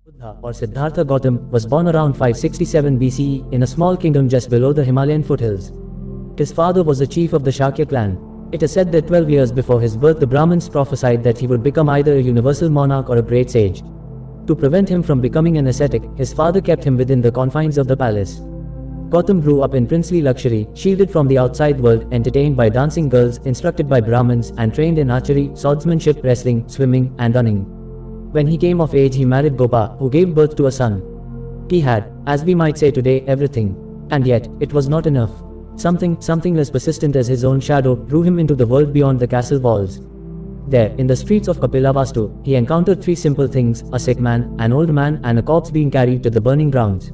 Buddha, or Siddhartha Gautam, was born around 567 BCE in a small kingdom just below the Himalayan foothills. His father was a chief of the Shakya clan. It is said that 12 years before his birth the Brahmins prophesied that he would become either a universal monarch or a great sage. To prevent him from becoming an ascetic, his father kept him within the confines of the palace. Gautam grew up in princely luxury, shielded from the outside world, entertained by dancing girls, instructed by Brahmins, and trained in archery, swordsmanship, wrestling, swimming, and running. When he came of age he married Gopa, who gave birth to a son. He had, as we might say today, everything. And yet, it was not enough. Something as persistent as his own shadow, drew him into the world beyond the castle walls. There, in the streets of Kapilavastu, he encountered three simple things: a sick man, an old man, and a corpse being carried to the burning grounds.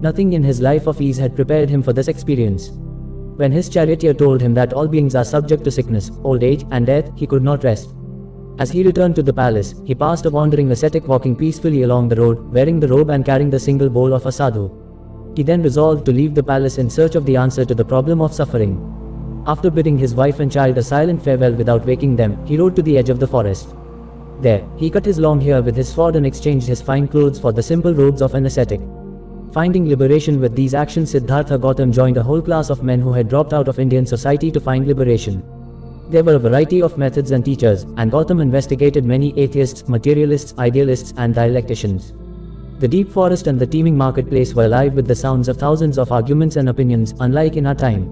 Nothing in his life of ease had prepared him for this experience. When his charioteer told him that all beings are subject to sickness, old age, and death, he could not rest. As he returned to the palace, he passed a wandering ascetic walking peacefully along the road, wearing the robe and carrying the single bowl of a sadhu. He then resolved to leave the palace in search of the answer to the problem of suffering. After bidding his wife and child a silent farewell without waking them, he rode to the edge of the forest. There, he cut his long hair with his sword and exchanged his fine clothes for the simple robes of an ascetic. Finding liberation with these actions, Siddhartha Gautam joined a whole class of men who had dropped out of Indian society to find liberation. There were a variety of methods and teachers, and Gautam investigated many atheists, materialists, idealists, and dialecticians. The deep forest and the teeming marketplace were alive with the sounds of thousands of arguments and opinions, unlike in our time.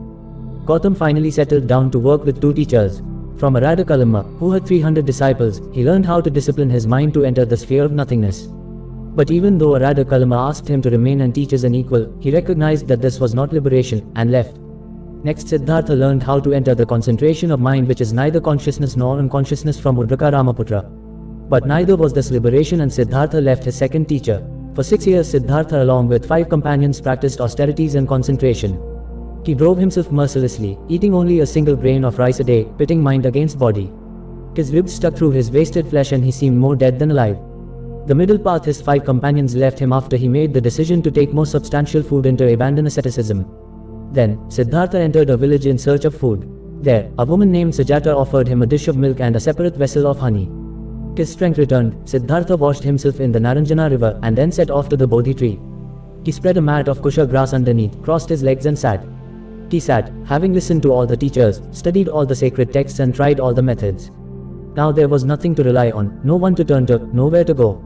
Gautam finally settled down to work with two teachers. From a Radhakalama, who had 300 disciples, he learned how to discipline his mind to enter the sphere of nothingness. But even though a Radhakalama asked him to remain and teach as an equal, he recognized that this was not liberation, and left. Next, Siddhartha learned how to enter the concentration of mind, which is neither consciousness nor unconsciousness, from Udraka Ramaputra. But neither was this liberation, and Siddhartha left his second teacher. For 6 years Siddhartha along with 5 companions practiced austerities and concentration. He drove himself mercilessly, eating only a single grain of rice a day, pitting mind against body. His ribs stuck through his wasted flesh and he seemed more dead than alive. The middle path his 5 companions left him after he made the decision to take more substantial food and to abandon asceticism. Then, Siddhartha entered a village in search of food. There, a woman named Sujata offered him a dish of milk and a separate vessel of honey. His strength returned, Siddhartha washed himself in the Naranjana river and then set off to the Bodhi tree. He spread a mat of kusha grass underneath, crossed his legs and sat. He sat, having listened to all the teachers, studied all the sacred texts and tried all the methods. Now there was nothing to rely on, no one to turn to, nowhere to go.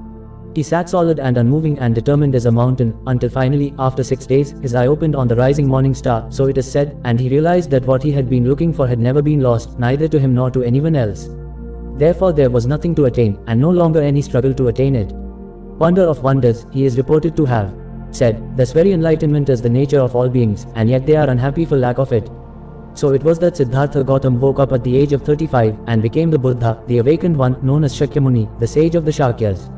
He sat solid and unmoving and determined as a mountain, until finally, after 6 days, his eye opened on the rising morning star, so it is said, and he realized that what he had been looking for had never been lost, neither to him nor to anyone else. Therefore there was nothing to attain, and no longer any struggle to attain it. Wonder of wonders, he is reported to have said, this very enlightenment is the nature of all beings, and yet they are unhappy for lack of it. So it was that Siddhartha Gautam woke up at the age of 35, and became the Buddha, the awakened one, known as Shakyamuni, the sage of the Shakyas.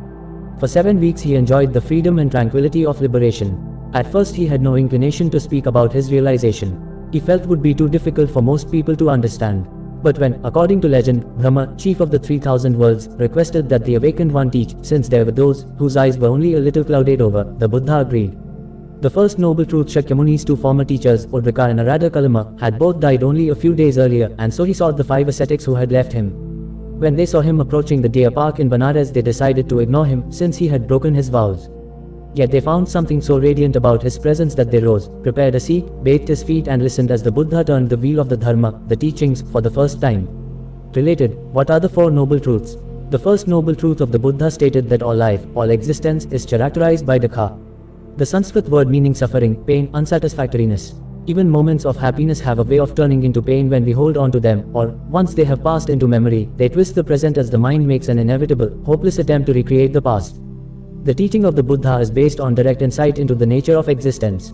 For 7 weeks he enjoyed the freedom and tranquility of liberation. At first he had no inclination to speak about his realization. He felt would be too difficult for most people to understand. But when, according to legend, Brahma, chief of the 3000 worlds, requested that the awakened one teach, since there were those whose eyes were only a little clouded over, the Buddha agreed. The first noble truth, Shakyamuni's 2 former teachers, Udraka and Radhakalama, had both died only a few days earlier, and so he sought the 5 ascetics who had left him. When they saw him approaching the deer park in Banaras, they decided to ignore him, since he had broken his vows. Yet they found something so radiant about his presence that they rose, prepared a seat, bathed his feet and listened as the Buddha turned the wheel of the Dharma, the teachings, for the first time. Related, what are the 4 noble truths? The first noble truth of the Buddha stated that all life, all existence, is characterized by dukkha. The Sanskrit word meaning suffering, pain, unsatisfactoriness. Even moments of happiness have a way of turning into pain when we hold on to them, or, once they have passed into memory, they twist the present as the mind makes an inevitable, hopeless attempt to recreate the past. The teaching of the Buddha is based on direct insight into the nature of existence.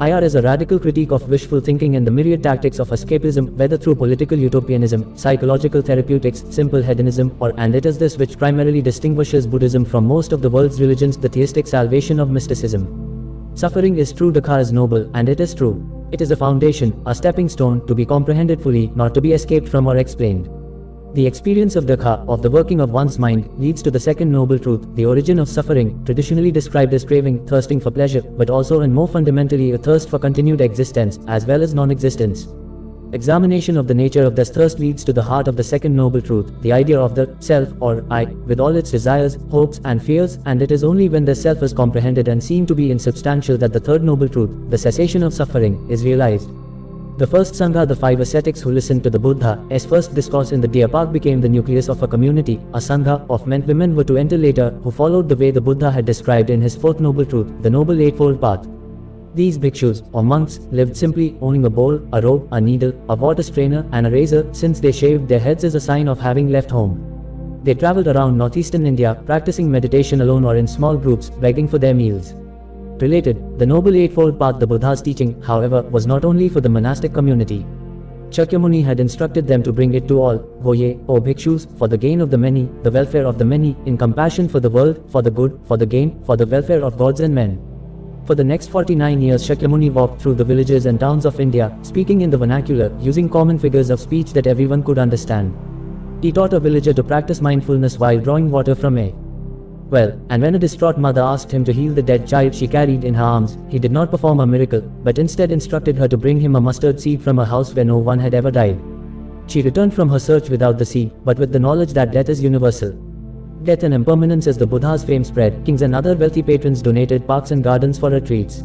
IR is a radical critique of wishful thinking and the myriad tactics of escapism, whether through political utopianism, psychological therapeutics, simple hedonism, and it is this which primarily distinguishes Buddhism from most of the world's religions, the theistic salvation of mysticism. Suffering is true, dukkha is noble, and it is true. It is a foundation, a stepping stone, to be comprehended fully, not to be escaped from or explained. The experience of dukkha, of the working of one's mind, leads to the second noble truth, the origin of suffering, traditionally described as craving, thirsting for pleasure, but also and more fundamentally a thirst for continued existence, as well as non-existence. Examination of the nature of this thirst leads to the heart of the second noble truth, the idea of the self or I, with all its desires, hopes, and fears, and it is only when the self is comprehended and seen to be insubstantial that the third noble truth, the cessation of suffering, is realized. The first Sangha, the 5 ascetics who listened to the Buddha's first discourse in the Deer Park, became the nucleus of a community. A Sangha of men women were to enter later, who followed the way the Buddha had described in his fourth noble truth, the Noble Eightfold Path. These bhikshus, or monks, lived simply, owning a bowl, a robe, a needle, a water strainer, and a razor, since they shaved their heads as a sign of having left home. They traveled around northeastern India, practicing meditation alone or in small groups, begging for their meals. Related, the Noble Eightfold Path, the Buddha's teaching, however, was not only for the monastic community. Shakyamuni had instructed them to bring it to all, go ye, O bhikshus, for the gain of the many, the welfare of the many, in compassion for the world, for the good, for the gain, for the welfare of gods and men. For the next 49 years Shakyamuni walked through the villages and towns of India, speaking in the vernacular, using common figures of speech that everyone could understand. He taught a villager to practice mindfulness while drawing water from a well, and when a distraught mother asked him to heal the dead child she carried in her arms, he did not perform a miracle, but instead instructed her to bring him a mustard seed from a house where no one had ever died. She returned from her search without the seed, but with the knowledge that death is universal. Death and impermanence. As the Buddha's fame spread, kings and other wealthy patrons donated parks and gardens for retreats.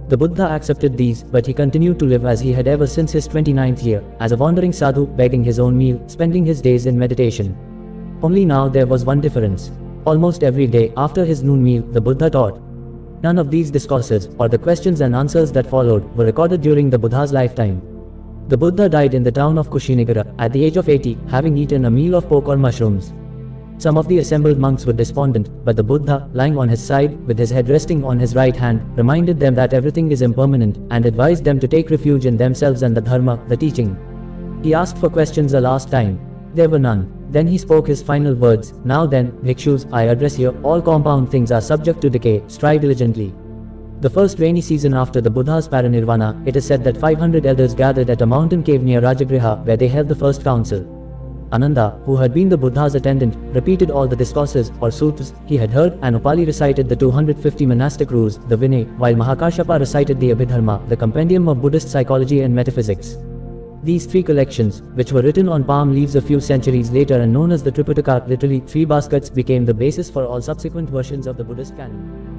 The Buddha accepted these, but he continued to live as he had ever since his 29th year, as a wandering sadhu, begging his own meal, spending his days in meditation. Only now there was one difference. Almost every day, after his noon meal, the Buddha taught. None of these discourses, or the questions and answers that followed, were recorded during the Buddha's lifetime. The Buddha died in the town of Kushinagara, at the age of 80, having eaten a meal of pork or mushrooms. Some of the assembled monks were despondent, but the Buddha, lying on his side, with his head resting on his right hand, reminded them that everything is impermanent, and advised them to take refuge in themselves and the Dharma, the teaching. He asked for questions a last time. There were none. Then he spoke his final words, "Now then, bhikshus, I address you, all compound things are subject to decay, strive diligently." The first rainy season after the Buddha's parinirvana, it is said that 500 elders gathered at a mountain cave near Rajagriha, where they held the first council. Ananda, who had been the Buddha's attendant, repeated all the discourses, or sutras, he had heard, and Upali recited the 250 monastic rules, the Vinay, while Mahakashapa recited the Abhidharma, the compendium of Buddhist psychology and metaphysics. These 3 collections, which were written on palm leaves a few centuries later and known as the Tripitaka, literally 3 baskets, became the basis for all subsequent versions of the Buddhist canon.